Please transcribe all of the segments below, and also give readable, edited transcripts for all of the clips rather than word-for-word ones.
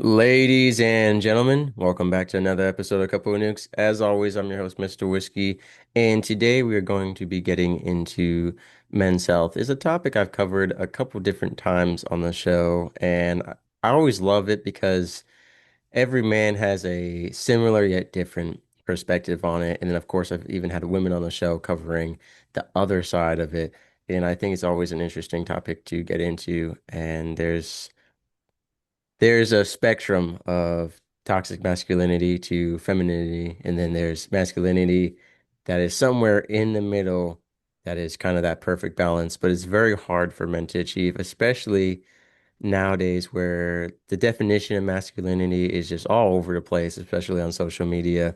Ladies and gentlemen, welcome back to another episode of Couple of Nukes. As always, I'm your host, Mr. Whiskey, and today we are going to be getting into men's health. It's a topic I've covered a couple different times on the show, and I always love it because every man has a similar yet different perspective on it. And then, of course, I've even had women on the show covering the other side of it, and I think it's always an interesting topic to get into. And there's a spectrum of toxic masculinity to femininity, and then there's masculinity that is somewhere in the middle that is kind of that perfect balance, but it's very hard for men to achieve, especially nowadays where the definition of masculinity is just all over the place, especially on social media,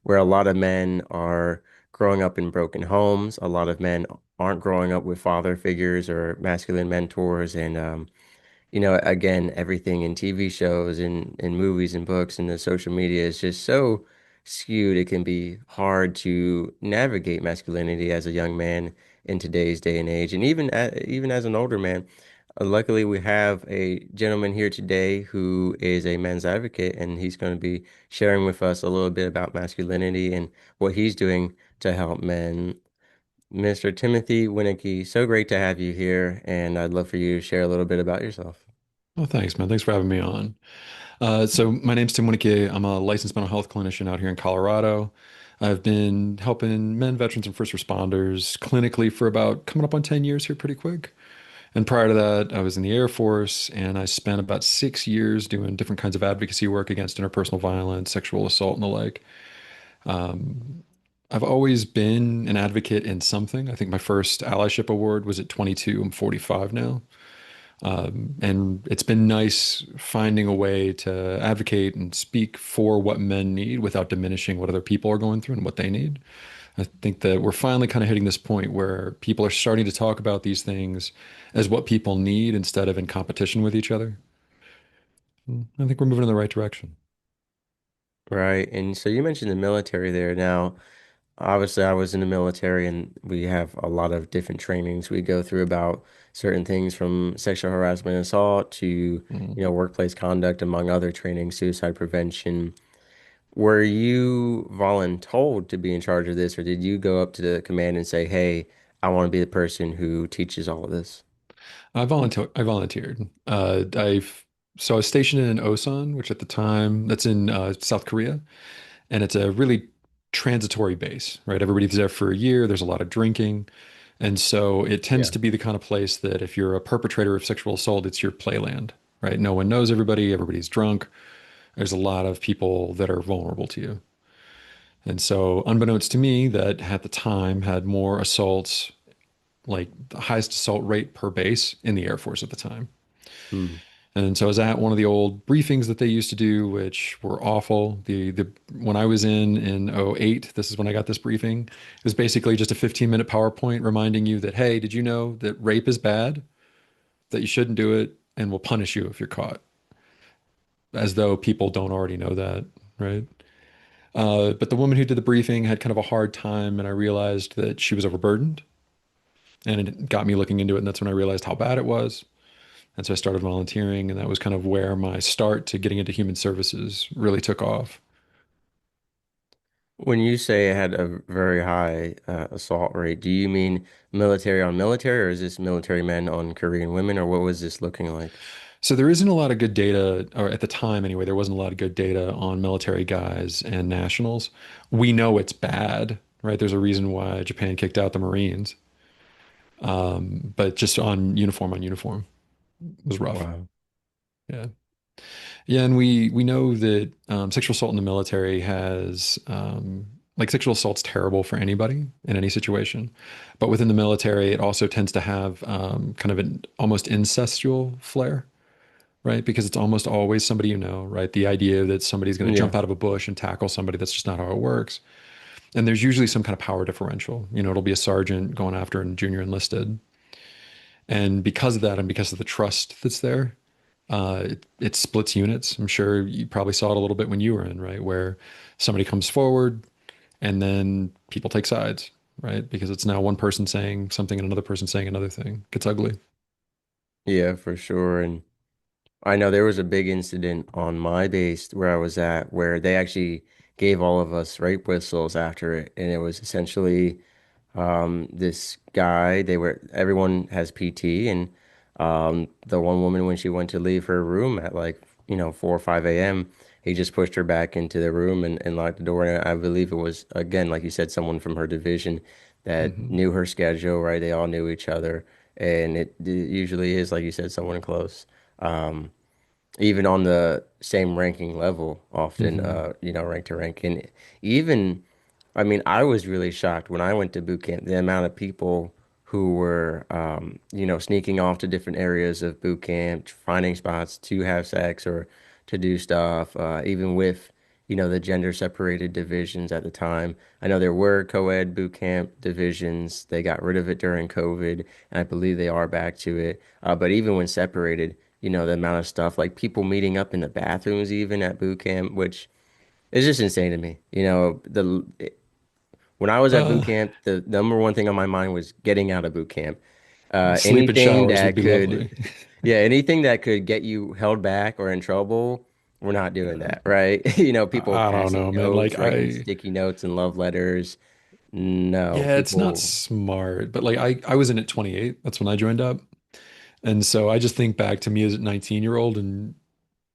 where a lot of men are growing up in broken homes. A lot of men aren't growing up with father figures or masculine mentors, and again, everything in TV shows and movies and books and the social media is just so skewed. It can be hard to navigate masculinity as a young man in today's day and age, and even as an older man. Luckily, we have a gentleman here today who is a men's advocate, and he's going to be sharing with us a little bit about masculinity and what he's doing to help men. Mr. Timothy Wienecke, so great to have you here, and I'd love for you to share a little bit about yourself. Well, thanks, man. Thanks for having me on. So my name's Tim Wienecke. I'm a licensed mental health clinician out here in Colorado. I've been helping men, veterans, and first responders clinically for about coming up on 10 years here pretty quick. And prior to that, I was in the Air Force and I spent about 6 years doing different kinds of advocacy work against interpersonal violence, sexual assault, and the like. Um, I've always been an advocate in something. I think my first allyship award was at 22. I'm 45 now. And it's been nice finding a way to advocate and speak for what men need without diminishing what other people are going through and what they need. I think that we're finally kind of hitting this point where people are starting to talk about these things as what people need instead of in competition with each other. I think we're moving in the right direction. Right. And so you mentioned the military there. Now, obviously, I was in the military, and we have a lot of different trainings we go through about certain things from sexual harassment and assault to, Mm. workplace conduct, among other trainings, suicide prevention. Were you voluntold to be in charge of this, or did you go up to the command and say, "Hey, I want to be the person who teaches all of this"? I volunteered. So I was stationed in Osan, which at the time that's in South Korea, and it's a really transitory base, right? Everybody's there for a year. There's a lot of drinking. And so it tends Yeah. to be the kind of place that if you're a perpetrator of sexual assault, it's your playland, right? No one knows everybody. Everybody's drunk. There's a lot of people that are vulnerable to you. And so, unbeknownst to me, that at the time had more assaults, like the highest assault rate per base in the Air Force at the time. Hmm. And so I was at one of the old briefings that they used to do, which were awful. The when I was in '08, this is when I got this briefing. It was basically just a 15-minute PowerPoint reminding you that, hey, did you know that rape is bad, that you shouldn't do it, and will punish you if you're caught? As though people don't already know that, right? But the woman who did the briefing had kind of a hard time, and I realized that she was overburdened, and it got me looking into it, and that's when I realized how bad it was. And so I started volunteering, and that was kind of where my start to getting into human services really took off. When you say it had a very high assault rate, do you mean military on military, or is this military men on Korean women, or what was this looking like? So there isn't a lot of good data, or at the time anyway, there wasn't a lot of good data on military guys and nationals. We know it's bad, right? There's a reason why Japan kicked out the Marines. But just on uniform was rough. Wow. Yeah. Yeah, and we know that sexual assault in the military has like sexual assault's terrible for anybody in any situation, but within the military, it also tends to have kind of an almost incestual flair, right? Because it's almost always somebody you know, right? The idea that somebody's going to Yeah. jump out of a bush and tackle somebody, that's just not how it works. And there's usually some kind of power differential. You know, it'll be a sergeant going after a junior enlisted. And because of that, and because of the trust that's there, it splits units. I'm sure you probably saw it a little bit when you were in, right? Where somebody comes forward and then people take sides, right? Because it's now one person saying something and another person saying another thing. It gets ugly. Yeah, for sure. And I know there was a big incident on my base where I was at where they actually gave all of us rape whistles after it, and it was essentially this guy. Everyone has PT, and the one woman when she went to leave her room at like 4 or 5 a.m. he just pushed her back into the room and locked the door. And I believe it was again, like you said, someone from her division that Hmm. knew her schedule, right? They all knew each other, and it usually is like you said, someone close. Um, Even on the same ranking level, often, Hmm. rank to rank. And even, I mean, I was really shocked when I went to boot camp, the amount of people who were, sneaking off to different areas of boot camp, finding spots to have sex or to do stuff, even with, the gender separated divisions at the time. I know there were co-ed boot camp divisions. They got rid of it during COVID, and I believe they are back to it. But even when separated, the amount of stuff like people meeting up in the bathrooms even at boot camp, which is just insane to me. When I was at boot Uh, camp, the number one thing on my mind was getting out of boot camp. Sleep in Anything showers would that be could, lovely. yeah, anything that could get you held back or in trouble, we're not doing Yeah. that, right? People I don't passing know, man. notes, writing sticky notes and love letters. No, Yeah, it's not people, smart, but like I was in at 28. That's when I joined up. And so I just think back to me as a 19-year-old, and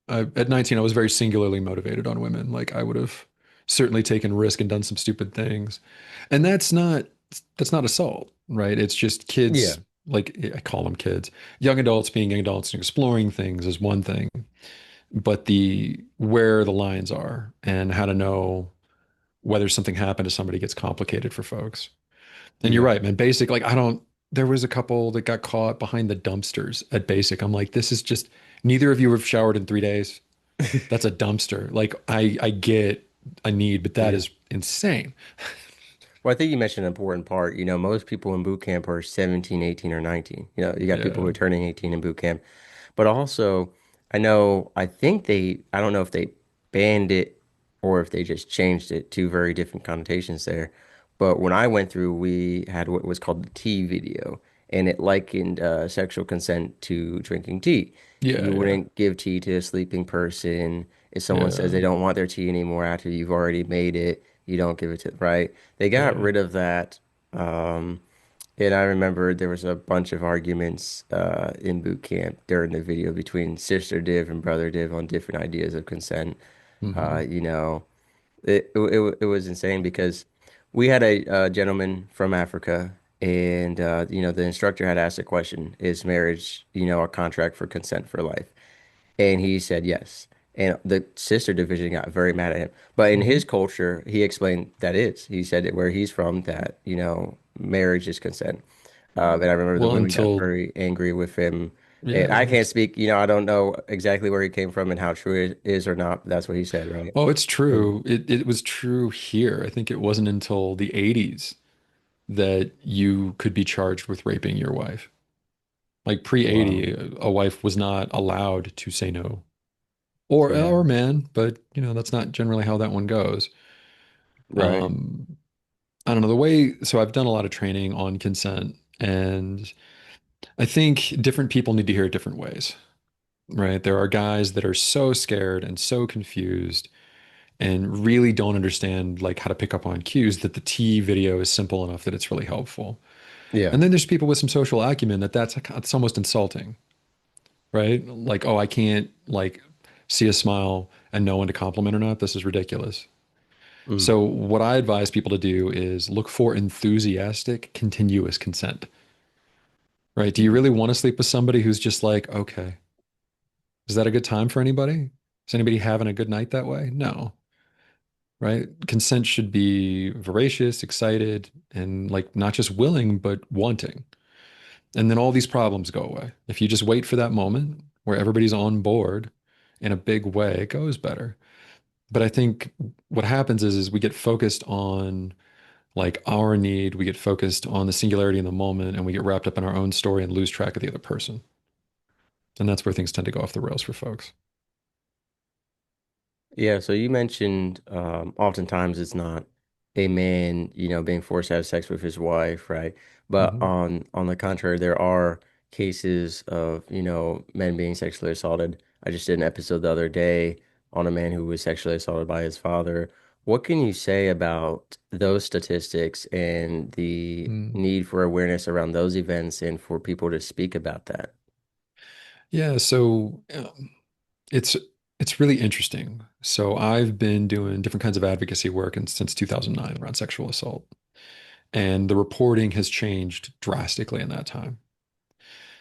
at 19 I was very singularly motivated on women. Like I would have certainly taken risk and done some stupid things. And that's not assault, right? It's just yeah, kids, like I call them kids. Young adults being young adults and exploring things is one thing, but the where the lines are and how to know whether something happened to somebody gets complicated for folks. And you're yeah. right, man. Basic, like I don't. There was a couple that got caught behind the dumpsters at Basic. I'm like, this is just neither of you have showered in 3 days. That's a dumpster. Like I get a need, but that Yeah. is insane. Well, I think you mentioned an important part. Most people in boot camp are 17, 18, or 19. You got people who Yeah. are turning 18 in boot camp. But also, I don't know if they banned it or if they just changed it. Two very different connotations there. But when I went through, we had what was called the tea video, and it likened sexual consent to drinking tea. Yeah, You yeah, wouldn't give tea to a sleeping person. If someone says they yeah, don't want their tea anymore after you've already made it, you don't give it to, right? They got yeah. rid of that. Um, and I remember there was a bunch of arguments in boot camp during the video between Sister Div and Brother Div on different ideas of consent. Hmm. You know, it was insane because we had a gentleman from Africa, and the instructor had asked a question: Is marriage, a contract for consent for life? And he said yes. And the sister division got very mad at him. But in Hmm. his culture, he explained that is. He said that where he's from, that, marriage is consent. And I remember the Well, women got until very angry with him. And I yeah. can't speak, I don't know exactly where he came from and how true it is or not. But that's what he said, right? Oh, it's And true. It was true here. I think it wasn't until the 80s that you could be charged with raping your wife. Like wow. pre-80, a wife was not allowed to say no. Or Yeah. man, but that's not generally how that one goes. Right. Um, I don't know the way, so I've done a lot of training on consent, and I think different people need to hear it different ways, right? There are guys that are so scared and so confused and really don't understand like how to pick up on cues that the T video is simple enough that it's really helpful. Yeah. And then there's people with some social acumen that's almost insulting, right? Like, oh, I can't like see a smile and know when to compliment or not. This is ridiculous. Mm. So what I advise people to do is look for enthusiastic, continuous consent, right? Do you really want to sleep with somebody who's just like, okay, is that a good time for anybody? Is anybody having a good night that way? No, right? Consent should be voracious, excited, and like not just willing, but wanting. And then all these problems go away. If you just wait for that moment where everybody's on board in a big way, it goes better. But I think what happens is we get focused on like our need, we get focused on the singularity in the moment, and we get wrapped up in our own story and lose track of the other person. And that's where things tend to go off the rails for folks. Yeah, so you mentioned oftentimes it's not a man, being forced to have sex with his wife, right? But Hmm. on the contrary, there are cases of, men being sexually assaulted. I just did an episode the other day on a man who was sexually assaulted by his father. What can you say about those statistics and the Mm. need for awareness around those events and for people to speak about that? Yeah, so it's it's really interesting. So I've been doing different kinds of advocacy work since 2009 around sexual assault, and the reporting has changed drastically in that time.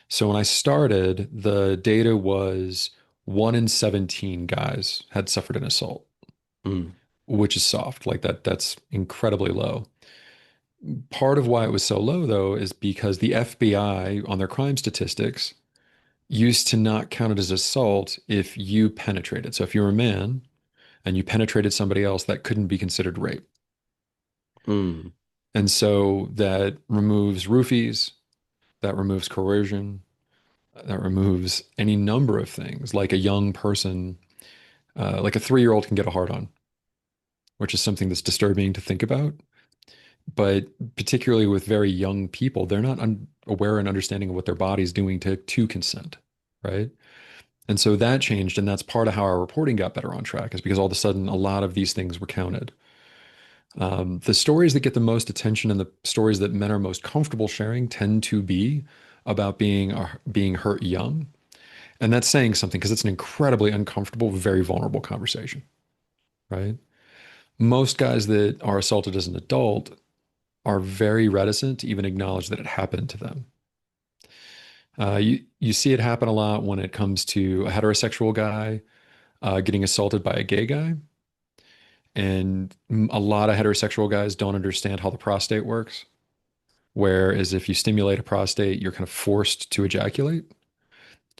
So when I started, the data was 1 in 17 guys had suffered an assault, Mm, which is soft. Like that's incredibly low. Part of why it was so low, though, is because the FBI on their crime statistics used to not count it as assault if you penetrated. So if you're a man and you penetrated somebody else, that couldn't be considered rape. mm, And so that removes roofies, that removes coercion, that removes any number of things. Like a young person, like a 3-year-old can get a hard on, which is something that's disturbing to think about. But particularly with very young people, they're not aware and understanding of what their body's doing to consent, right? And so that changed, and that's part of how our reporting got better on track, is because all of a sudden a lot of these things were counted. The stories that get the most attention and the stories that men are most comfortable sharing tend to be about being hurt young, and that's saying something because it's an incredibly uncomfortable, very vulnerable conversation, right? Most guys that are assaulted as an adult are very reticent to even acknowledge that it happened to them. You see it happen a lot when it comes to a heterosexual guy getting assaulted by a gay guy. And a lot of heterosexual guys don't understand how the prostate works. Whereas if you stimulate a prostate, you're kind of forced to ejaculate.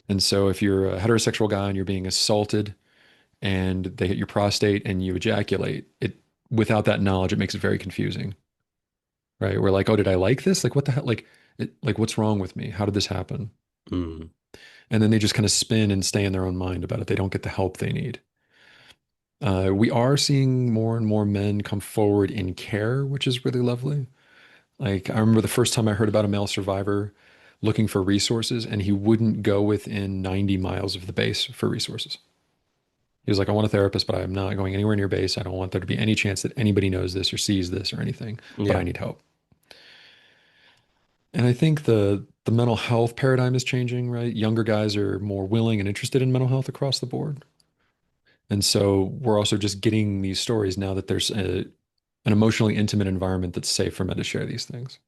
And so if you're a heterosexual guy and you're being assaulted and they hit your prostate and you ejaculate, it without that knowledge, it makes it very confusing, right? We're like, oh, did I like this? Like, what the hell? Like, what's wrong with me? How did this happen? mm. And then they just kind of spin and stay in their own mind about it. They don't get the help they need. We are seeing more and more men come forward in care, which is really lovely. Like, I remember the first time I heard about a male survivor looking for resources, and he wouldn't go within 90 miles of the base for resources. He was like, I want a therapist, but I'm not going anywhere near base. I don't want there to be any chance that anybody knows this or sees this or anything, but I Yeah. need help. And I think the mental health paradigm is changing, right? Younger guys are more willing and interested in mental health across the board. And so we're also just getting these stories now that there's an emotionally intimate environment that's safe for men to share these things.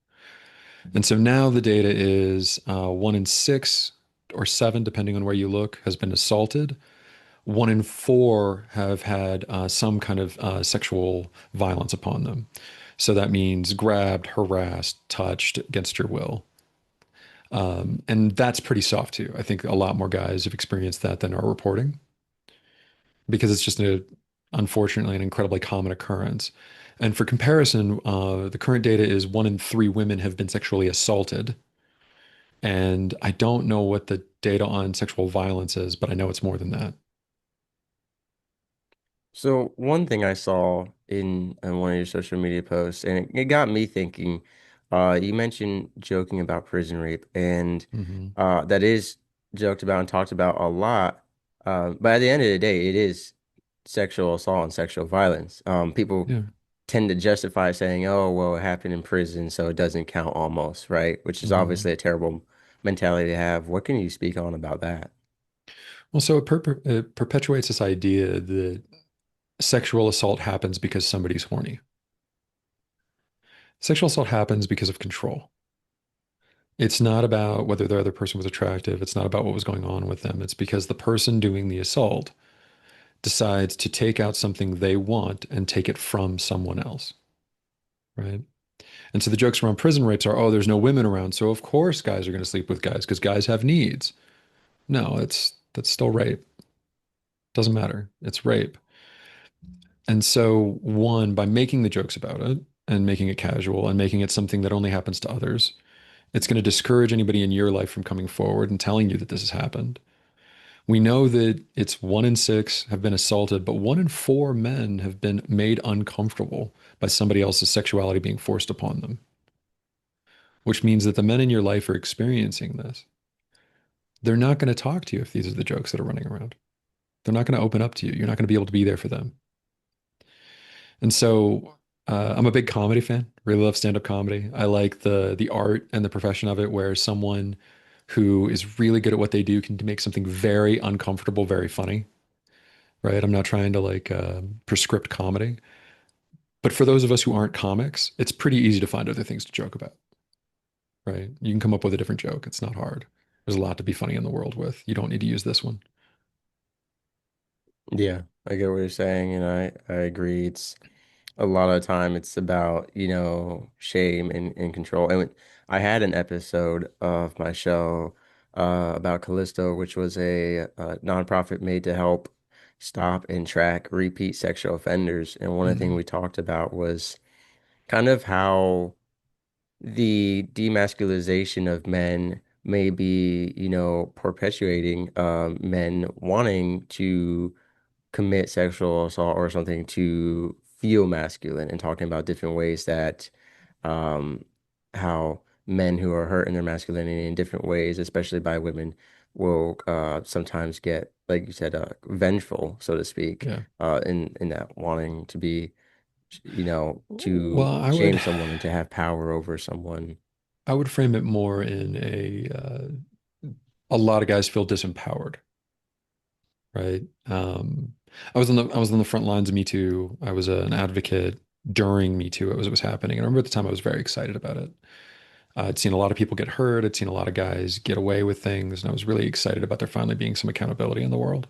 And so now the data is 1 in 6 or 7, depending on where you look, has been assaulted. 1 in 4 have had some kind of sexual violence upon them. So that means grabbed, harassed, touched against your will. And that's pretty soft too. I think a lot more guys have experienced that than are reporting because it's just unfortunately an incredibly common occurrence. And for comparison, the current data is 1 in 3 women have been sexually assaulted. And I don't know what the data on sexual violence is, but I know it's more than that. So one thing I saw in one of your social media posts, and it got me thinking, you mentioned joking about prison rape, and Hmm. that is joked about and talked about a lot. But at the end of the day, it is sexual assault and sexual violence. People Yeah. tend to justify saying, "Oh, well, it happened in prison, so it doesn't count almost," right? Which is Hmm. obviously a terrible mentality to have. What can you speak on about that? Well, so it perpetuates this idea that sexual assault happens because somebody's horny. Sexual assault happens because of control. It's not about whether the other person was attractive. It's not about what was going on with them. It's because the person doing the assault decides to take out something they want and take it from someone else, right? And so the jokes around prison rapes are, oh, there's no women around, so of course guys are going to sleep with guys because guys have needs. No, that's still rape. Doesn't matter. It's rape. And so, one, by making the jokes about it and making it casual and making it something that only happens to others, it's going to discourage anybody in your life from coming forward and telling you that this has happened. We know that it's 1 in 6 have been assaulted, but 1 in 4 men have been made uncomfortable by somebody else's sexuality being forced upon them, which means that the men in your life are experiencing this. they're not going to talk to you if these are the jokes that are running around. They're not going to open up to you. You're not going to be able to be there for them. And so I'm a big comedy fan. Really love stand-up comedy. I like the art and the profession of it, where someone who is really good at what they do can make something very uncomfortable, very funny, right? I'm not trying to like prescript comedy. But for those of us who aren't comics, it's pretty easy to find other things to joke about, right? You can come up with a different joke. It's not hard. There's a lot to be funny in the world with. You don't need to use this one. Yeah, I get what you're saying, and I agree. It's a lot of the time it's about, shame and control. And I had an episode of my show about Callisto, which was a nonprofit made to help stop and track repeat sexual offenders. And one of the things Mhm. we talked about was kind of how the demasculization of men may be, perpetuating men wanting to commit sexual assault or something to feel masculine, and talking about different ways that um, how men who are hurt in their masculinity in different ways, especially by women, will sometimes get, like you said, vengeful, so to speak, Yeah. in that wanting to be, to Well, shame someone and to have power over someone. I would frame it more in a lot of guys feel disempowered, right? I was on the front lines of Me Too. I was an advocate during Me Too. It was happening. And I remember at the time I was very excited about it. I'd seen a lot of people get hurt. I'd seen a lot of guys get away with things, and I was really excited about there finally being some accountability in the world.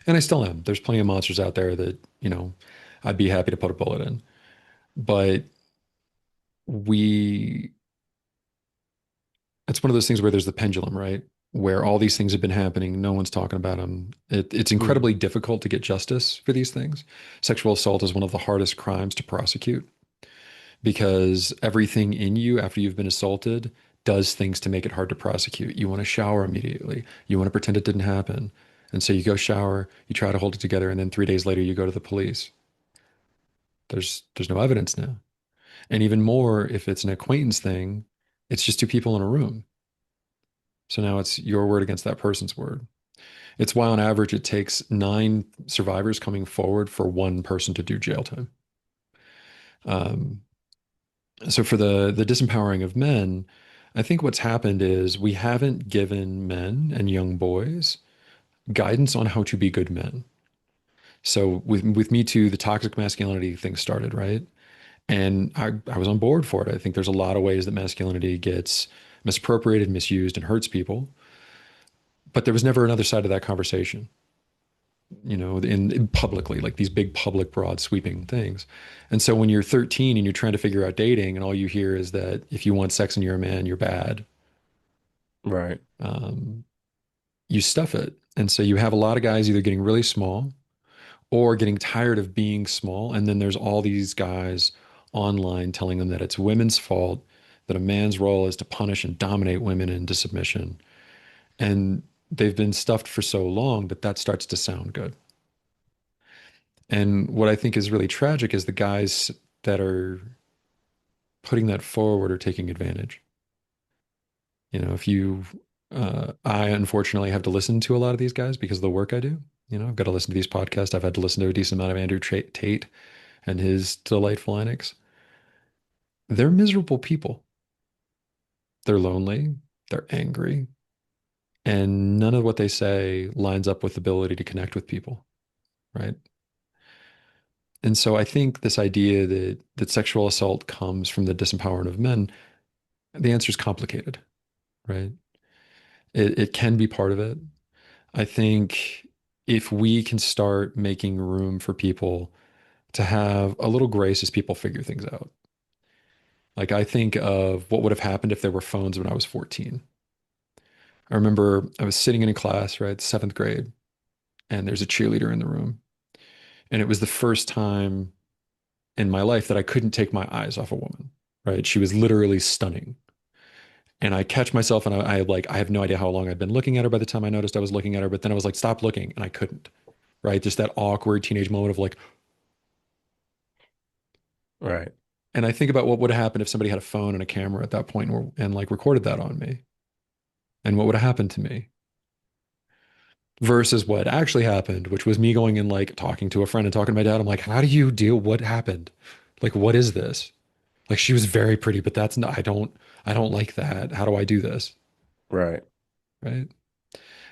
And I still am. There's plenty of monsters out there that, I'd be happy to put a bullet in. But we it's one of those things where there's the pendulum, right? Where all these things have been happening, no one's talking about them. It's Hmm. incredibly difficult to get justice for these things. Sexual assault is one of the hardest crimes to prosecute because everything in you after you've been assaulted does things to make it hard to prosecute. You want to shower immediately. You want to pretend it didn't happen. And so you go shower, you try to hold it together, and then 3 days later you go to the police. There's no evidence now. And even more, if it's an acquaintance thing, it's just two people in a room. So now it's your word against that person's word. It's why on average it takes 9 survivors coming forward for one person to do jail time. Um, so for the disempowering of men, I think what's happened is we haven't given men and young boys guidance on how to be good men. So with Me Too, the toxic masculinity thing started, right? And I was on board for it. I think there's a lot of ways that masculinity gets misappropriated, misused, and hurts people. But there was never another side of that conversation, in publicly, like these big public, broad, sweeping things. And so when you're 13 and you're trying to figure out dating, and all you hear is that if you want sex and you're a man, you're bad, Right. um, you stuff it. And so you have a lot of guys either getting really small or getting tired of being small. And then there's all these guys online telling them that it's women's fault, that a man's role is to punish and dominate women into submission. And they've been stuffed for so long that that starts to sound good. And what I think is really tragic is the guys that are putting that forward are taking advantage. If you, I unfortunately have to listen to a lot of these guys because of the work I do. I've got to listen to these podcasts. I've had to listen to a decent amount of Andrew Tate and his delightful antics. They're miserable people. They're lonely. They're angry. And none of what they say lines up with the ability to connect with people, right? And so I think this idea that sexual assault comes from the disempowerment of men, the answer is complicated, right? It can be part of it. I think if we can start making room for people to have a little grace as people figure things out. Like I think of what would have happened if there were phones when I was 14. I remember I was sitting in a class, right, 7th grade, and there's a cheerleader in the room. And it was the first time in my life that I couldn't take my eyes off a woman, right? She was literally stunning. And I catch myself and I have no idea how long I'd been looking at her by the time I noticed I was looking at her, but then I was like, stop looking, and I couldn't, right? Just that awkward teenage moment of like, Right. and I think about what would have happened if somebody had a phone and a camera at that point and like recorded that on me. And what would have happened to me? versus what actually happened, which was me going and like talking to a friend and talking to my dad. I'm like, how do you deal? What happened? Like, what is this? Like, she was very pretty, but that's not, I don't like that. How do I do this? Right. Right.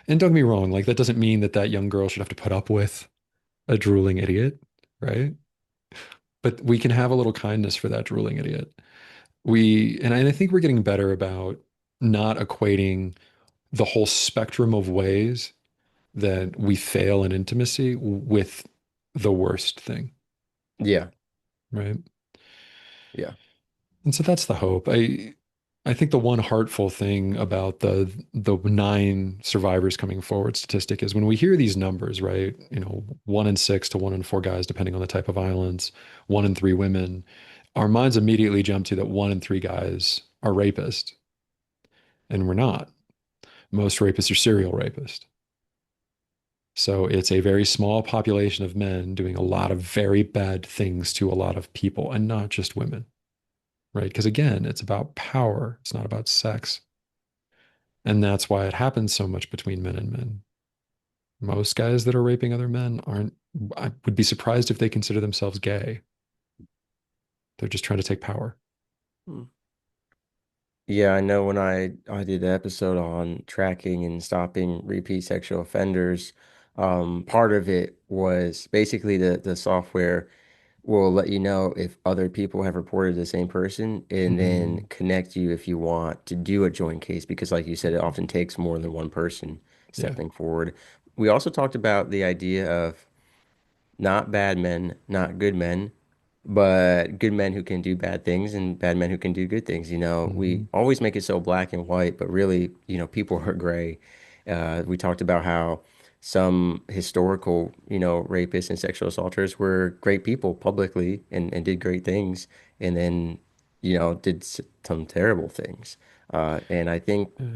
And don't get me wrong, like, that doesn't mean that that young girl should have to put up with a drooling idiot. Right. But we can have a little kindness for that drooling idiot. And I think we're getting better about not equating the whole spectrum of ways that we fail in intimacy with the worst thing, Yeah. right? Yeah. And so that's the hope. I think the one heartful thing about the 9 survivors coming forward statistic is when we hear these numbers, right? 1 in 6 to 1 in 4 guys, depending on the type of violence, 1 in 3 women, our minds immediately jump to that 1 in 3 guys are rapists, and we're not. Most rapists are serial rapists. So it's a very small population of men doing a lot of very bad things to a lot of people and not just women, right? Because again, it's about power, it's not about sex. And that's why it happens so much between men and men. Most guys that are raping other men aren't, I would be surprised if they consider themselves gay. They're just trying to take power. Hmm. Yeah, I know when I did the episode on tracking and stopping repeat sexual offenders, part of it was basically the software will let you know if other people have reported the same person and then Mhm. connect you if you want to do a joint case because like you said, it often takes more than one person Yeah. stepping forward. We also talked about the idea of not bad men, not good men, but good men who can do bad things and bad men who can do good things. We Mhm. always make it so black and white, but really, people are gray. We talked about how some historical, rapists and sexual assaulters were great people publicly and did great things, and then, did some terrible things. And I think Yeah.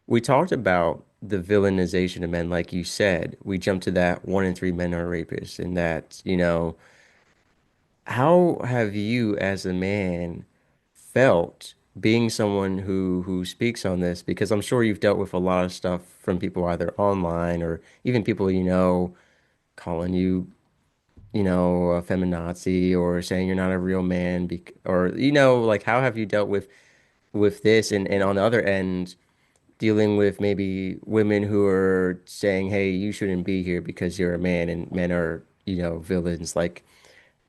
we talked about the villainization of men, like you said. We jumped to that 1 in 3 men are rapists, and that, how have you as a man felt being someone who speaks on this? Because I'm sure you've dealt with a lot of stuff from people either online or even people calling you, a feminazi or saying you're not a real man, or like how have you dealt with this and on the other end dealing with maybe women who are saying, "Hey, you shouldn't be here because you're a man and men are, villains." Like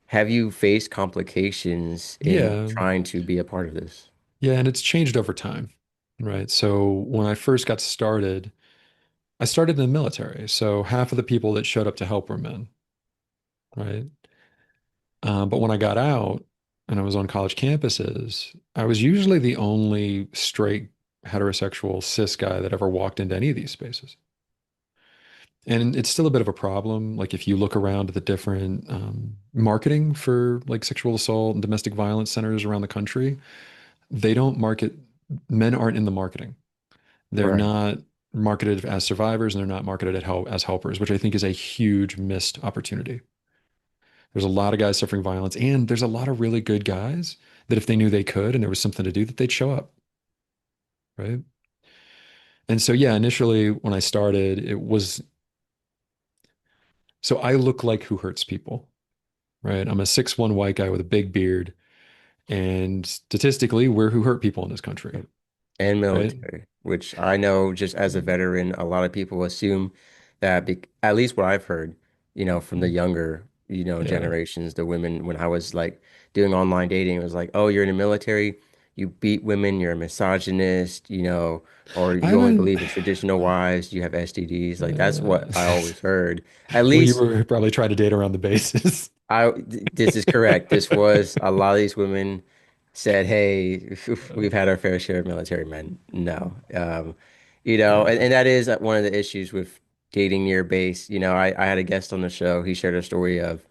have you faced complications in Yeah. trying to be a part of this? Yeah. And it's changed over time, right? So when I first got started, I started in the military. So half of the people that showed up to help were men, right? But when I got out and I was on college campuses, I was usually the only straight heterosexual cis guy that ever walked into any of these spaces. And it's still a bit of a problem. Like if you look around at the different marketing for like sexual assault and domestic violence centers around the country, they don't market, men aren't in the marketing. They're Right. not marketed as survivors and they're not marketed as helpers, which I think is a huge missed opportunity. There's a lot of guys suffering violence, and there's a lot of really good guys that if they knew they could and there was something to do, that they'd show up, right? And so, yeah, initially when I started, it was so I look like who hurts people, right? I'm a 6'1" white guy with a big beard, and statistically, we're who hurt people in this country, And right? military, which I know just as a veteran, a lot of people assume that at least what I've heard, from the younger, Yeah. generations, the women, when I was like doing online dating, it was like, oh, you're in the military, you beat women, you're a misogynist, or I you only haven't, believe in traditional wives, you have STDs. Like that's what I uh, always heard. At well, you least were probably trying to date around the bases. this is correct. This was a lot of these women said, "Hey, we've had our fair share of military men." No, Yeah. and that is one of the issues with dating near base. I had a guest on the show. He shared a story of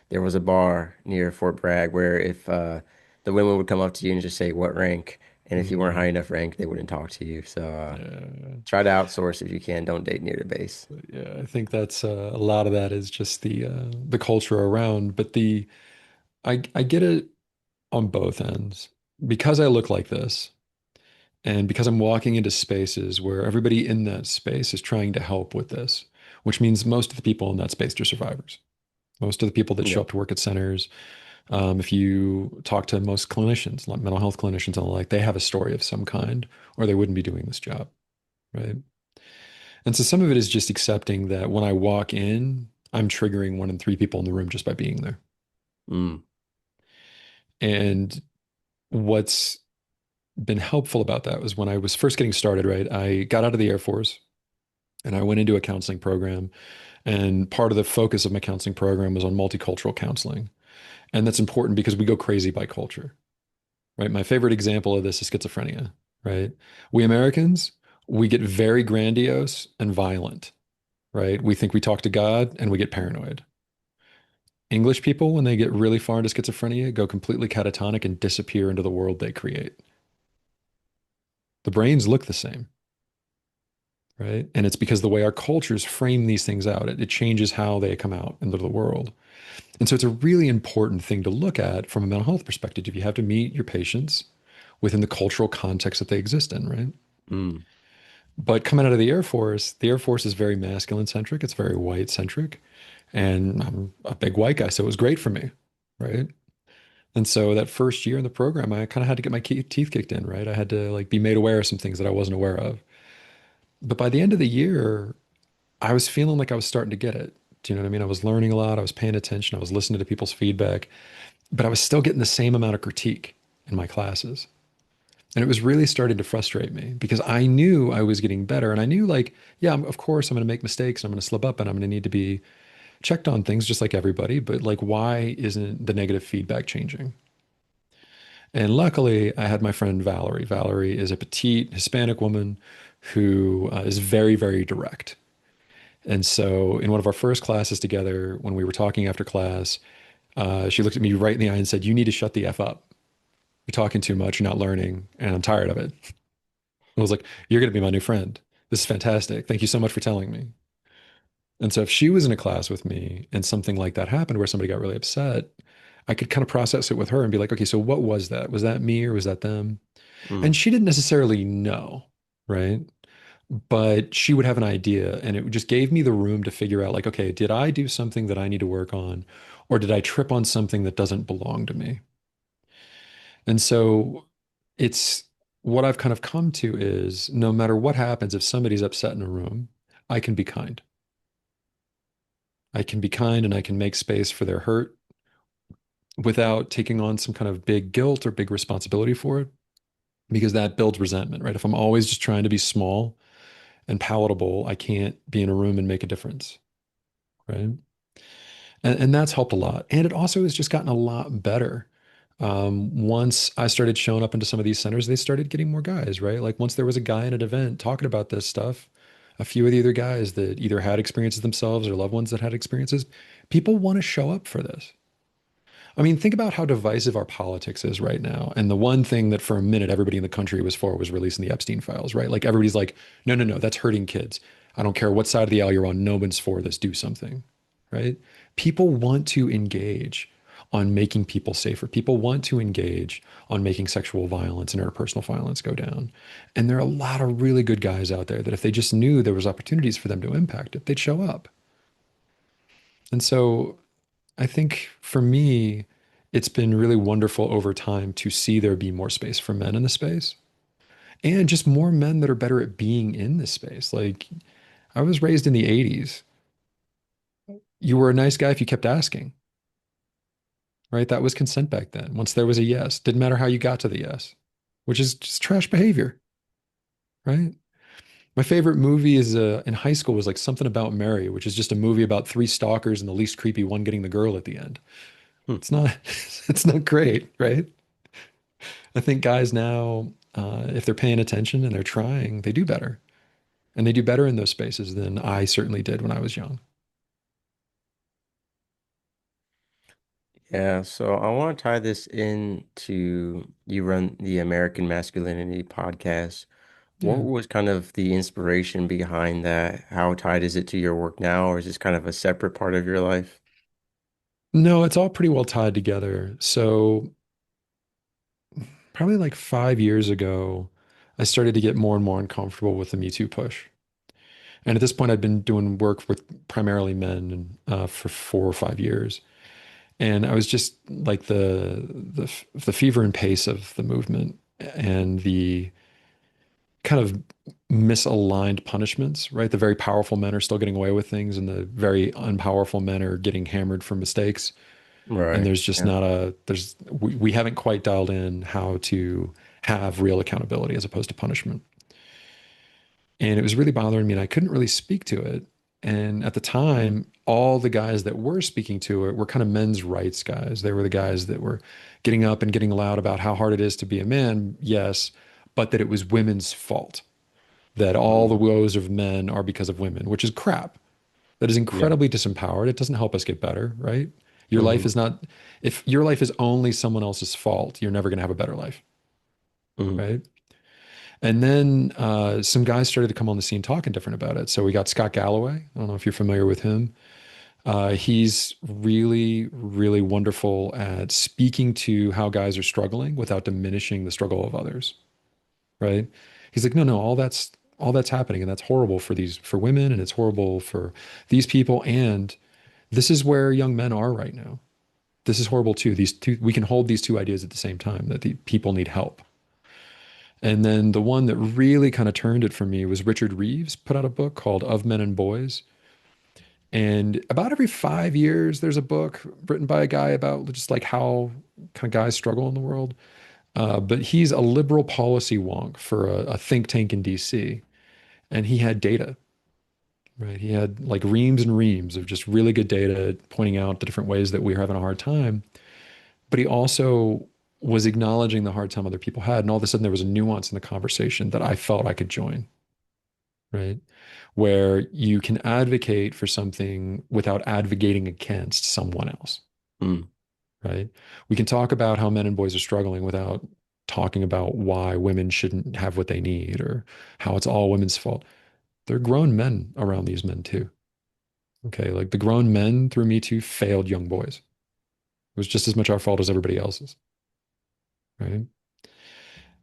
there was a bar near Fort Bragg where if the women would come up to you and just say, "What rank?" and if you weren't high Mhm. enough rank, they wouldn't talk to you. So Yeah. try to outsource if you can. Don't date near the base. Yeah, I think that's a lot of that is just the culture around, but I get it on both ends because I look like this and because I'm walking into spaces where everybody in that space is trying to help with this. which means most of the people in that space are survivors. Most of the people that show Yeah. up to work at centers, if you talk to most clinicians, like mental health clinicians and the like, they have a story of some kind, or they wouldn't be doing this job, right? And so some of it is just accepting that when I walk in, I'm triggering one in three people in the room just by being there. Mm. And what's been helpful about that was when I was first getting started, right? I got out of the Air Force and I went into a counseling program. And part of the focus of my counseling program was on multicultural counseling. And that's important because we go crazy by culture, right? My favorite example of this is schizophrenia, right? We Americans, we get very grandiose and violent, right? We think we talk to God and we get paranoid. English people, when they get really far into schizophrenia, go completely catatonic and disappear into the world they create. The brains look the same, right? And it's because the way our cultures frame these things out, it changes how they come out into the world. And so it's a really important thing to look at from a mental health perspective. You have to meet your patients within the cultural context that they exist in, right? Mm. But coming out of the Air Force is very masculine centric, it's very white centric. And I'm a big white guy, so it was great for me, right? And so that first year in the program, I kind of had to get my teeth kicked in, right? I had to like be made aware of some things that I wasn't aware of. But by the end of the year, I was feeling like I was starting to get it. Do you know what I mean? I was learning a lot. I was paying attention. I was listening to people's feedback, but I was still getting the same amount of critique in my classes. And it was really starting to frustrate me because I knew I was getting better. And I knew, like, yeah, of course, I'm going to make mistakes and I'm going to slip up and I'm going to need to be checked on things just like everybody. But, like, why isn't the negative feedback changing? And luckily, I had my friend Valerie. Valerie is a petite Hispanic woman who is very, very direct. And so, in one of our first classes together, when we were talking after class, she looked at me right in the eye and said, "You need to shut the F up. You're talking too much. You're not learning. And I'm tired of it." I was like, "You're going to be my new friend. This is fantastic. Thank you so much for telling me." And so, if she was in a class with me and something like that happened where somebody got really upset, I could kind of process it with her and be like, "Okay, so what was that? Was that me or was that them?" And Mm. she didn't necessarily know, right? But she would have an idea, and it just gave me the room to figure out, like, okay, did I do something that I need to work on, or did I trip on something that doesn't belong to me? And so it's what I've kind of come to is no matter what happens, if somebody's upset in a room, I can be kind. I can be kind and I can make space for their hurt without taking on some kind of big guilt or big responsibility for it, because that builds resentment, right? If I'm always just trying to be small and palatable, I can't be in a room and make a difference, right? And that's helped a lot. And it also has just gotten a lot better. Once I started showing up into some of these centers, they started getting more guys, right? Like once there was a guy in an event talking about this stuff, a few of the other guys that either had experiences themselves or loved ones that had experiences, people want to show up for this. I mean, think about how divisive our politics is right now. And the one thing that for a minute everybody in the country was for was releasing the Epstein files, right? Like everybody's like, no, no, no, that's hurting kids. I don't care what side of the aisle you're on. No one's for this. Do something, right? People want to engage on making people safer. People want to engage on making sexual violence and interpersonal violence go down. And there are a lot of really good guys out there that if they just knew there was opportunities for them to impact it, they'd show up. And so I think for me, it's been really wonderful over time to see there be more space for men in the space and just more men that are better at being in this space. Like I was raised in the 80s. You were a nice guy if you kept asking, right? That was consent back then. Once there was a yes, didn't matter how you got to the yes, which is just trash behavior, right? My favorite movie is in high school was like Something About Mary, which is just a movie about three stalkers and the least creepy one getting the girl at the end. Hmm. It's not, it's not great, right? I think guys now, if they're paying attention and they're trying, they do better. And they do better in those spaces than I certainly did when I was young. Yeah, so I want to tie this into you run the American Masculinity Podcast. What Yeah. was kind of the inspiration behind that? How tied is it to your work now, or is this kind of a separate part of your life? No, it's all pretty well tied together. So, probably like 5 years ago, I started to get more and more uncomfortable with the Me Too push. And at this point, I'd been doing work with primarily men for 4 or 5 years. And I was just like the fever and pace of the movement and the kind of misaligned punishments, right? The very powerful men are still getting away with things, and the very unpowerful men are getting hammered for mistakes. And Right. there's just Yeah. not a there's we haven't quite dialed in how to have real accountability as opposed to punishment. And it was really bothering me, and I couldn't really speak to it. And at the time, all the guys that were speaking to it were kind of men's rights guys. They were the guys that were getting up and getting loud about how hard it is to be a man, yes, but that it was women's fault, that all the Mm. woes of men are because of women, which is crap. That is Yeah. incredibly disempowered. It doesn't help us get better, right? Your life Hmm. is not, if your life is only someone else's fault, you're never going to have a better life, Hmm. right? And then some guys started to come on the scene talking different about it. So we got Scott Galloway. I don't know if you're familiar with him. He's really, really wonderful at speaking to how guys are struggling without diminishing the struggle of others, right? He's like, no, no, all that's happening, and that's horrible for women, and it's horrible for these people, and this is where young men are right now. This is horrible too. These two, we can hold these two ideas at the same time, that the people need help. And then the one that really kind of turned it for me was Richard Reeves put out a book called Of Men and Boys. And about every 5 years, there's a book written by a guy about just like how kind of guys struggle in the world. But he's a liberal policy wonk for a think tank in DC. And he had data, right? He had like reams and reams of just really good data pointing out the different ways that we are having a hard time. But he also was acknowledging the hard time other people had. And all of a sudden, there was a nuance in the conversation that I felt I could join, right? Where you can advocate for something without advocating against someone else, Mm. right? We can talk about how men and boys are struggling without talking about why women shouldn't have what they need or how it's all women's fault. There are grown men around these men too. Okay. Like the grown men through Me Too failed young boys. It was just as much our fault as everybody else's, right?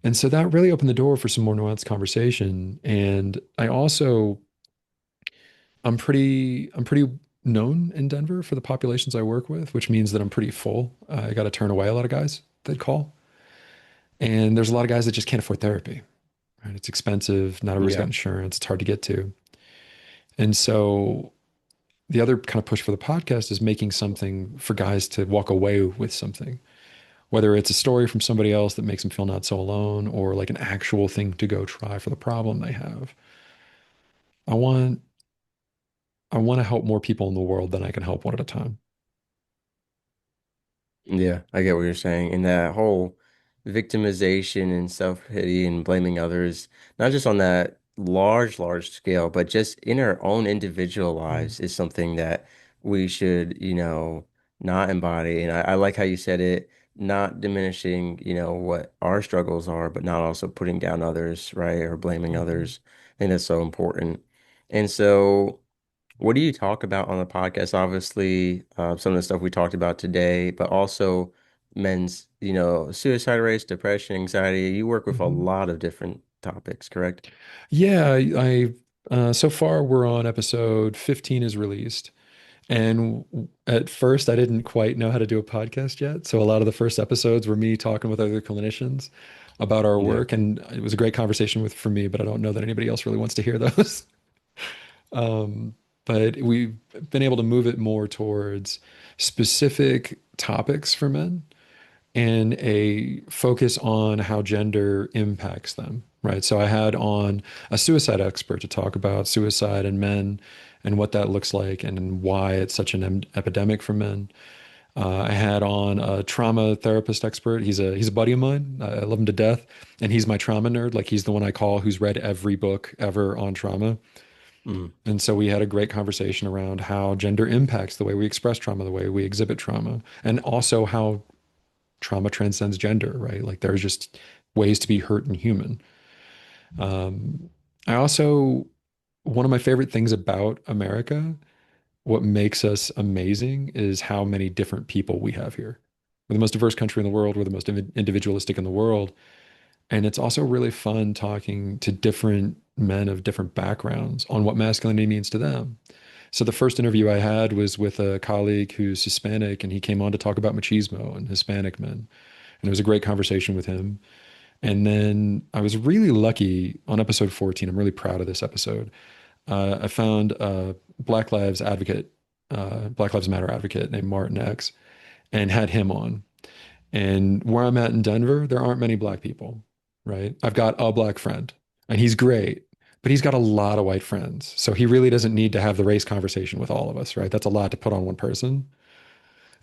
And so that really opened the door for some more nuanced conversation. And I'm pretty known in Denver for the populations I work with, which means that I'm pretty full. I got to turn away a lot of guys that call. And there's a lot of guys that just can't afford therapy, right? It's expensive. Not everybody's got Yeah. insurance. It's hard to get to. And so the other kind of push for the podcast is making something for guys to walk away with something, whether it's a story from somebody else that makes them feel not so alone or like an actual thing to go try for the problem they have. I want I want to help more people in the world than I can help one at a time. Yeah, I get what you're saying. And that whole victimization and self-pity and blaming others, not just on that large scale, but just in our own individual Mm, lives is something that we should, not embody. And I like how you said it, not diminishing, what our struggles are, but not also putting down others, right? Or blaming mhm. others. I think that's so important. And so what do you talk about on the podcast? Obviously, some of the stuff we talked about today, but also men's, suicide rates, depression, anxiety. You work with a Mhm. lot of different topics, correct? Yeah, so far we're on episode 15 is released. And at first I didn't quite know how to do a podcast yet. So a lot of the first episodes were me talking with other clinicians about our Yeah. work. And it was a great conversation for me, but I don't know that anybody else really wants to hear those. Um, but we've been able to move it more towards specific topics for men and a focus on how gender impacts them, right? So I had on a suicide expert to talk about suicide in men and what that looks like and why it's such an epidemic for men. I had on a trauma therapist expert. He's a buddy of mine. I love him to death, and he's my trauma nerd. Like he's the one I call who's read every book ever on trauma. Mm. And so we had a great conversation around how gender impacts the way we express trauma, the way we exhibit trauma, and also how trauma transcends gender, right? Like there's just ways to be hurt and human. Um, I also, one of my favorite things about America, what makes us amazing is how many different people we have here. We're the most diverse country in the world. We're the most individualistic in the world. And it's also really fun talking to different men of different backgrounds on what masculinity means to them. So the first interview I had was with a colleague who's Hispanic, and he came on to talk about machismo and Hispanic men. And it was a great conversation with him. And then I was really lucky on episode 14. I'm really proud of this episode. I found a Black Lives Matter advocate named Martin X, and had him on. And where I'm at in Denver, there aren't many black people, right? I've got a black friend, and he's great, but he's got a lot of white friends. So he really doesn't need to have the race conversation with all of us, right? That's a lot to put on one person.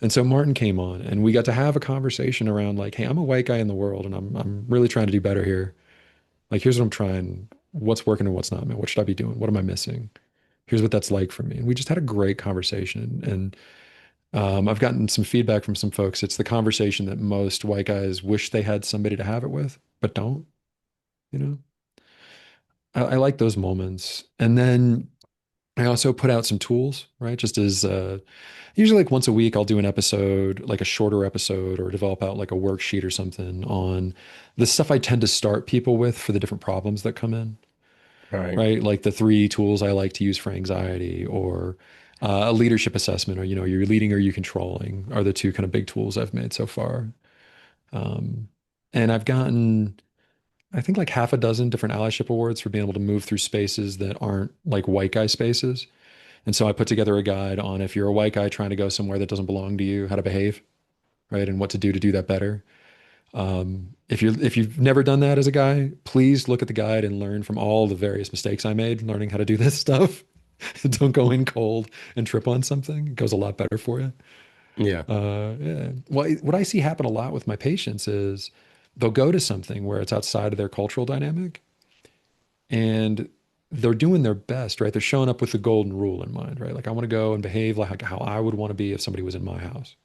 And so Martin came on, and we got to have a conversation around like, hey, I'm a white guy in the world, and I'm really trying to do better here. Like, here's what I'm trying. What's working and what's not, man? What should I be doing? What am I missing? Here's what that's like for me. And we just had a great conversation. And I've gotten some feedback from some folks. It's the conversation that most white guys wish they had somebody to have it with, but don't, you know? I like those moments. And then I also put out some tools, right? Just as usually like once a week, I'll do an episode, like a shorter episode, or develop out like a worksheet or something on the stuff I tend to start people with for the different problems that come in, Right. right? Like the three tools I like to use for anxiety, or a leadership assessment, or, you're leading or you controlling, are the two kind of big tools I've made so far. Um, and I've gotten, I think, like half a dozen different allyship awards for being able to move through spaces that aren't like white guy spaces. And so I put together a guide on, if you're a white guy trying to go somewhere that doesn't belong to you, how to behave, right? And what to do that better. If you've never done that as a guy, please look at the guide and learn from all the various mistakes I made learning how to do this stuff. Don't go in cold and trip on something. It goes a lot better for you. Yeah. Yeah. Well, what I see happen a lot with my patients is they'll go to something where it's outside of their cultural dynamic, and they're doing their best, right? They're showing up with the golden rule in mind, right? Like, I want to go and behave like how I would want to be if somebody was in my house,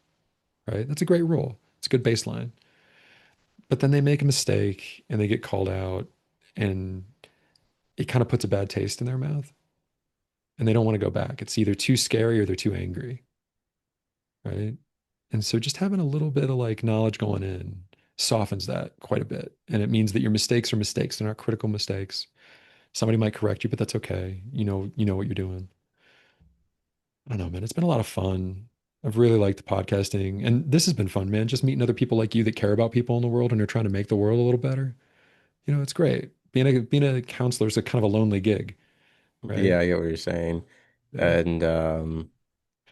right? That's a great rule. It's a good baseline. But then they make a mistake and they get called out, and it kind of puts a bad taste in their mouth, and they don't want to go back. It's either too scary or they're too angry, right? And so just having a little bit of like knowledge going in softens that quite a bit. And it means that your mistakes are mistakes. They're not critical mistakes. Somebody might correct you, but that's okay. You know what you're doing. I don't know, man. It's been a lot of fun. I've really liked podcasting, and this has been fun, man. Just meeting other people like you that care about people in the world and are trying to make the world a little better. It's great. Being a counselor is a kind of a lonely gig, right? Yeah, I get what you're saying. Yeah. And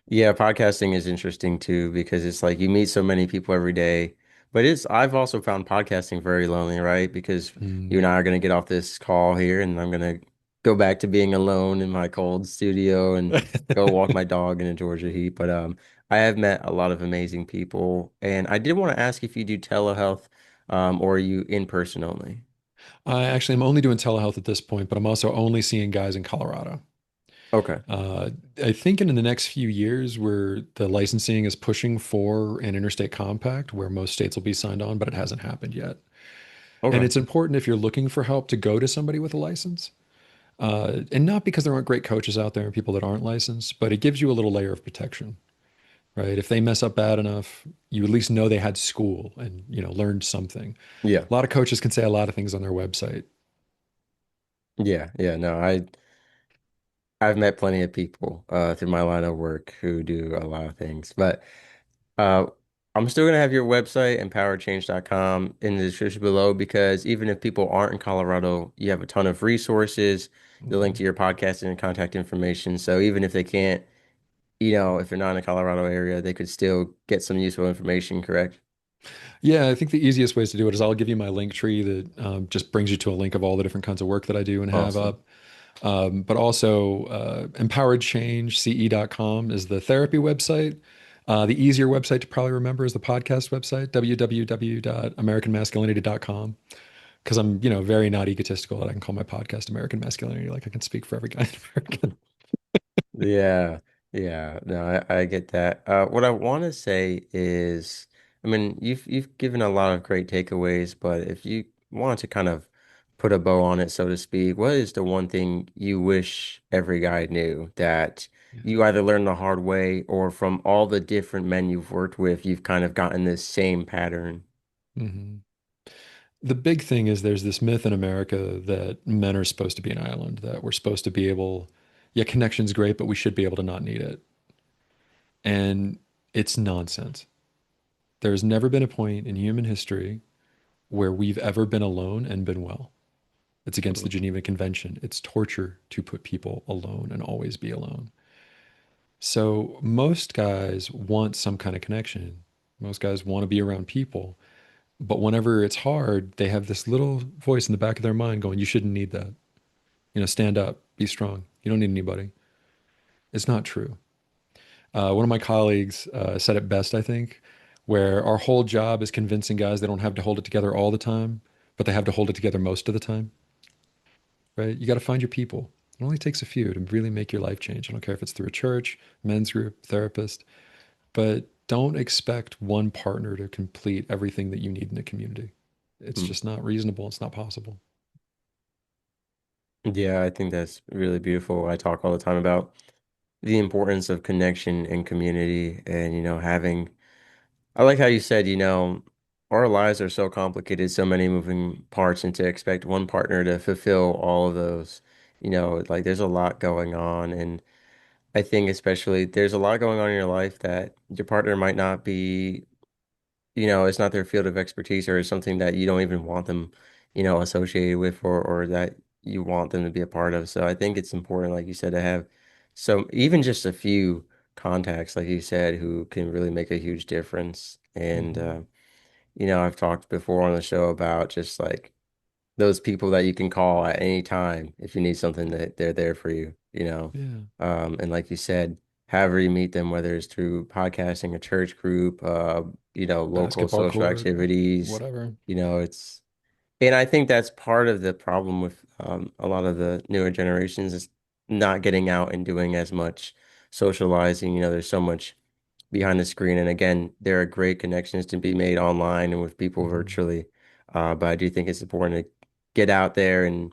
yeah, podcasting is interesting too because it's like you meet so many people every day. But I've also found podcasting very lonely, right? Because you Mm. and I are gonna get off this call here and I'm gonna go back to being alone in my cold studio and go walk my dog in a Georgia heat. But I have met a lot of amazing people and I did want to ask if you do telehealth or are you in person only? I actually am only doing telehealth at this point, but I'm also only seeing guys in Colorado. Okay. Uh, I think in the next few years, where the licensing is pushing for an interstate compact, where most states will be signed on, but it hasn't happened yet. And Okay. it's important, if you're looking for help, to go to somebody with a license. And not because there aren't great coaches out there and people that aren't licensed, but it gives you a little layer of protection, right? If they mess up bad enough, you at least know they had school and, learned something. Yeah. A lot of coaches can say a lot of things on their website. Yeah. Yeah. No, I've met plenty of people through my line of work who do a lot of things, but uh, I'm still gonna have your website empowerchange.com in the description below because even if people aren't in Colorado, you have a ton of resources, the link Mhm. to your podcast and contact information. So even if they can't, if they're not in the Colorado area, they could still get some useful information, correct? Yeah, I think the easiest ways to do it is I'll give you my link tree that just brings you to a link of all the different kinds of work that I do and have Awesome. up. But also, empoweredchangece.com is the therapy website. The easier website to probably remember is the podcast website, www.americanmasculinity.com. Because I'm, very not egotistical that I can call my podcast American Masculinity. Like, I can speak for every guy in America. Yeah, yeah, no, I get that. What I want to say is, I mean, you've given a lot of great takeaways, but if you want to kind of put a bow on it, so to speak, what is the one thing you wish every guy knew that Yeah. you either learned the hard way or from all the different men you've worked with, you've kind of gotten this same pattern? Mhm. the big thing is there's this myth in America that men are supposed to be an island, that we're supposed to be able, yeah, connection's great, but we should be able to not need it. And it's nonsense. There's never been a point in human history where we've ever been alone and been well. It's against the Mm, Geneva Convention. It's torture to put people alone and always be alone. So most guys want some kind of connection. Most guys want to be around people. But whenever it's hard, they have this little voice in the back of their mind going, you shouldn't need that. Stand up, be strong. You don't need anybody. It's not true. One of my colleagues said it best, I think, where our whole job is convincing guys they don't have to hold it together all the time, but they have to hold it together most of the time, right? You got to find your people. It only takes a few to really make your life change. I don't care if it's through a church, men's group, therapist, but don't expect one partner to complete everything that you need in a community. It's mm. just not reasonable. It's not possible. Yeah, I think that's really beautiful. I talk all the time about the importance of connection and community and, having, I like how you said, our lives are so complicated, so many moving parts, and to expect one partner to fulfill all of those, like there's a lot going on. And I think especially there's a lot going on in your life that your partner might not be, it's not their field of expertise, or it's something that you don't even want them, associated with, or that you want them to be a part of. So I think it's important, like you said, to have even just a few contacts, like you said, who can really make a huge difference. And Mhm. I've talked before on the show about just like those people that you can call at any time if you need something, that they're there for you. Yeah. And like you said, however you meet them, whether it's through podcasting, a church group, local Basketball social court, activities, whatever. it's, and I think that's part of the problem with a lot of the newer generations is not getting out and doing as much socializing. There's so much behind the screen. And again, there are great connections to be made online and with people Mhm. virtually. But I do think it's important to get out there and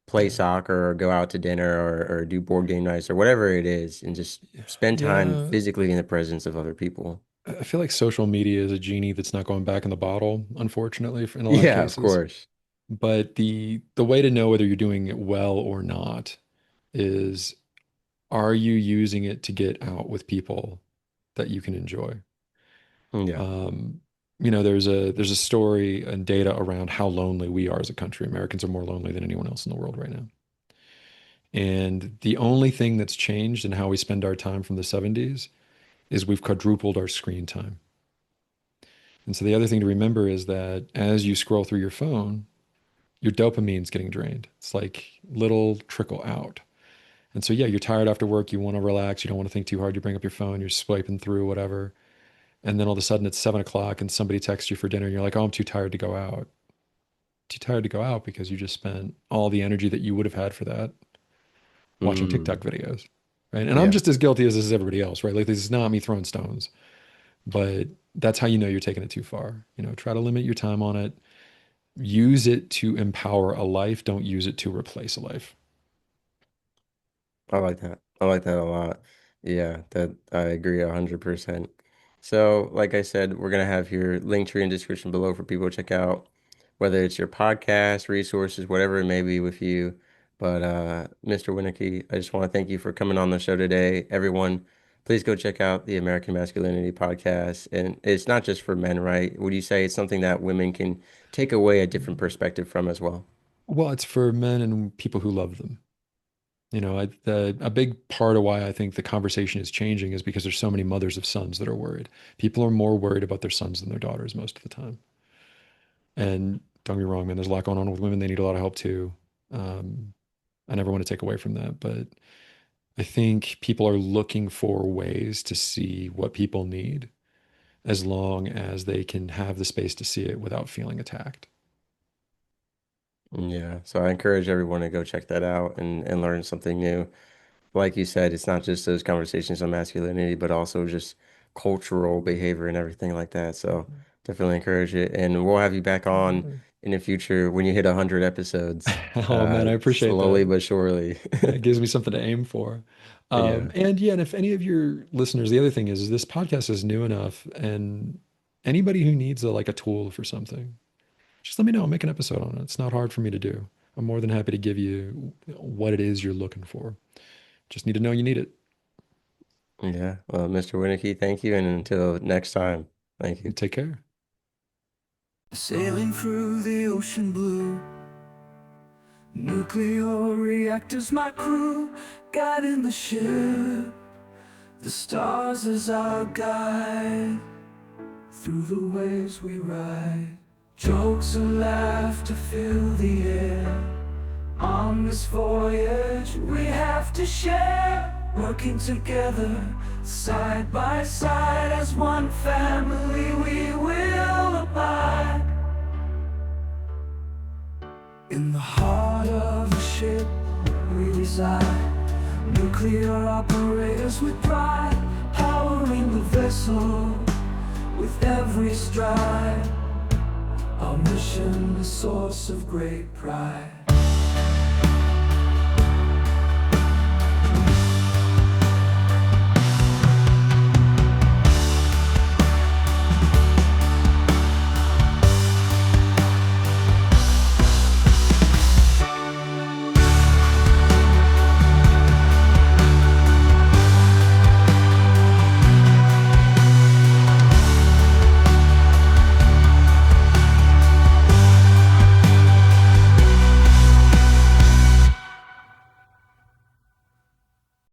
play Yeah. soccer or go out to dinner or do board game nights or whatever it is and just spend time Yeah. physically in the presence of other people. I feel like social media is a genie that's not going back in the bottle, unfortunately, in a lot of Yeah, of cases. course. But the way to know whether you're doing it well or not is, are you using it to get out with people that you can enjoy? Yeah. Um, there's a story and data around how lonely we are as a country. Americans are more lonely than anyone else in the world right now. And the only thing that's changed in how we spend our time from the 70s is we've quadrupled our screen time. And so the other thing to remember is that as you scroll through your phone, your dopamine's getting drained. It's like little trickle out. And so, yeah, you're tired after work. You want to relax. You don't want to think too hard. You bring up your phone. You're swiping through whatever. And then all of a sudden it's 7 o'clock and somebody texts you for dinner. And you're like, oh, I'm too tired to go out. Too tired to go out because you just spent all the energy that you would have had for that watching TikTok Mm, videos. Right. And I'm yeah. just as guilty as this is everybody else, right? Like, this is not me throwing stones, but that's how you know you're taking it too far. Try to limit your time on it. Use it to empower a life. Don't use it to replace a life. I like that. I like that a lot. Yeah, that I agree 100%. So, like I said, we're gonna have your link tree and description below for people to check out, whether it's your podcast, resources, whatever it may be with you. But Mr. Wienecke, I just want to thank you for coming on the show today. Everyone, please go check out the American Masculinity Podcast. And it's not just for men, right? Would you say it's something that women can take away a different perspective from as well? Well, it's for men and people who love them. A big part of why I think the conversation is changing is because there's so many mothers of sons that are worried. People are more worried about their sons than their daughters most of the time. And don't get me wrong, man, there's a lot going on with women. They need a lot of help too. Um, I never want to take away from that, but I think people are looking for ways to see what people need as long as they can have the space to see it without feeling attacked. Yeah, so I encourage everyone to go check that out and learn something new. Like you said, it's not just those conversations on masculinity, but also just cultural behavior and everything like that. So definitely encourage it. And we'll have you back on Absolutely. in the future when you hit 100 episodes, Oh man, I appreciate slowly that. but surely. Yeah, it gives me something to aim for. Yeah. And yeah, and if any of your listeners, the other thing is this podcast is new enough, and anybody who needs a tool for something, just let me know. I'll make an episode on it. It's not hard for me to do. I'm more than happy to give you what it is you're looking for. Just need to know you need it. Yeah. Well, Mr. Wienecke, thank you. And until next time, thank you. Take care. Sailing through the ocean blue, nuclear reactors my crew, guiding the ship, the stars as our guide, through the waves we ride, jokes and laughter fill the air. On this voyage we have to share, working together, side by side, as one family we will abide. In the heart of the ship we reside, nuclear operators with pride, powering the vessel with every stride. Our mission, a source of great pride.